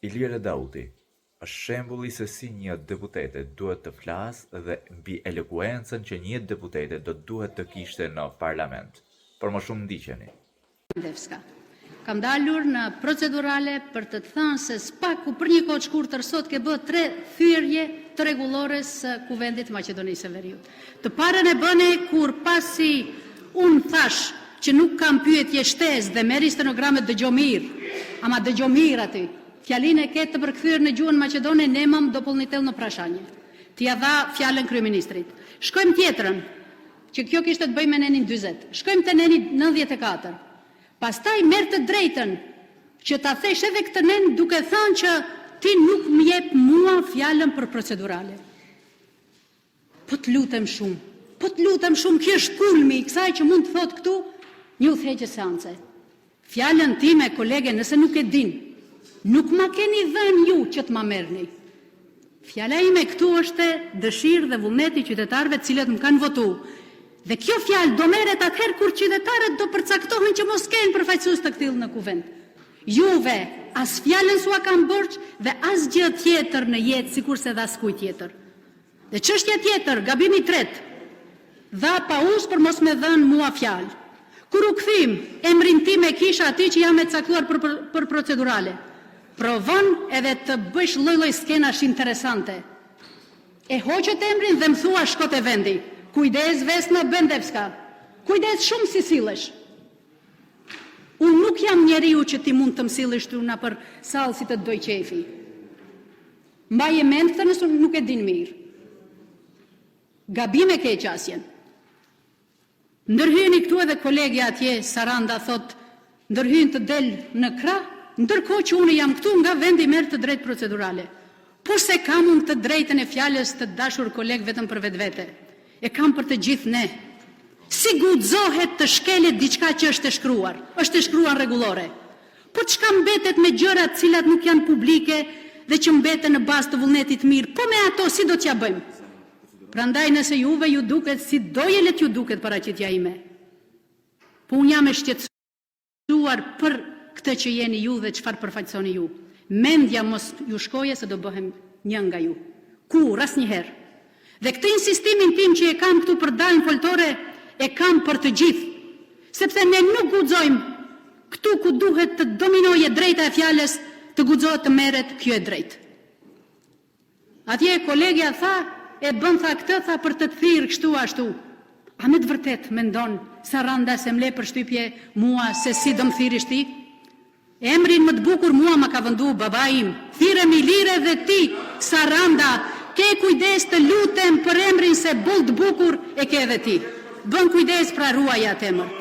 Ilira Dauti është shembulli se si një deputete duhet të flasë dhe mbi elokuencën që një deputete do duhet të kishte në parlament. Por më shumë ndiqeni. Kam dalur në procedurale për të thënë se spaku për një kohë të shkurtër sot ke bë 3 thyrje të rregullores së Kuvendit të Maqedonisë së Veriut. Të parën e bëne kur pasi unë thash që nuk kam pyetje shtesë dhe merri stenogramet dëgjoj mirë, ama dëgjoj mirë aty. Fjalinë e ketë të përkthyer në gjuhën maqedone nemam do polnitel në prashanje. T'ia dha fjalën kryeministrit. Shkojmë tjetrën, që kjo kishte të bëjë me nenin 40. Shkojmë te neni 94. Pastaj merr të drejtën që ta thesh edhe këtë nen duke thënë që ti nuk më jep mua fjalën për procedurale. Po të lutem shumë, kjo është kulmi i kësaj që mund të thot këtu një udhëheqje seance. Fjalën time, kolege, nëse nuk e din, nuk ma keni dhënë ju që të ma merrni. Fjala ime këtu është dëshirë dhe vullneti qytetarëve të cilët më kanë votu. Dhe kjo fjalë do merret atëherë kur qytetarët do përcaktohen që mos kenë përfaqësues të tillë në kuvend. Juve as fjalën s'ua kanë borxh dhe as gjë tjetër në jetë sikurse dha skujt tjetër. Dhe çështja tjetër, gabimi i tretë, dha pauzë për mos më dhënë mua fjalë. Kur u kthim, emrin tim e kisha aty që jam e caktuar për procedurale. Provon edhe të bësh lloj-lloj skenash interesante. E hoqët emrin dhe më thua shko te vendi. Kujdes Vesna Bendevska. Kujdes shumë si sillesh. Unë nuk jam njeriu që ti mund të më sillesh ty na për sallë si të doj qefi. Mbaje mend këtë nëse nuk e din mirë. Gabim e ke qasjen. Ndërhyni këtu edhe kolegja atje, Saranda thot, ndërhyn të del në krah, ndërkohë që unë jam këtu nga vendi merr të drejtë procedurale. Por se kam unë të drejtën e fjalës të dashur koleg vetëm për vetvete. E kam për të gjithë ne. Si guxohet të shkelet diçka që është e shkruar rregullore. Po çka mbetet me gjëra të cilat nuk janë publike dhe që mbeten në bazë të vullnetit mirë, po me ato si do t'ja bëjmë? Prandaj nëse juve ju duket si dojelet ju duket paraqitja ime. Po unë jam e shqetësuar për këtë që jeni ju dhe çfarë përfaqësoni ju. Mendja mos ju shkoje se do bëhem një nga ju. Kur, asnjëherë. Dhe këtë insistimin tim që e kam këtu për dalën foltore, e kam për të gjithë. Sepse ne nuk guxojmë këtu ku duhet të dominojë drejta e fjalës, të guxohet të merret kjo e drejtë. Atje kolegja tha, e bën tha këtë, tha për të thirrë kështu ashtu. A me të vërtet mendon Saranda se mle për shtypje mua se si do më thirrish ti? Emrin më të bukur mua ma ka vëndu baba im. Thirremi lire dhe ti, Saranda, ke kujdes të lutem për emrin se boll të bukur e ke edhe ti. Bën kujdes pra ruaj atë emër.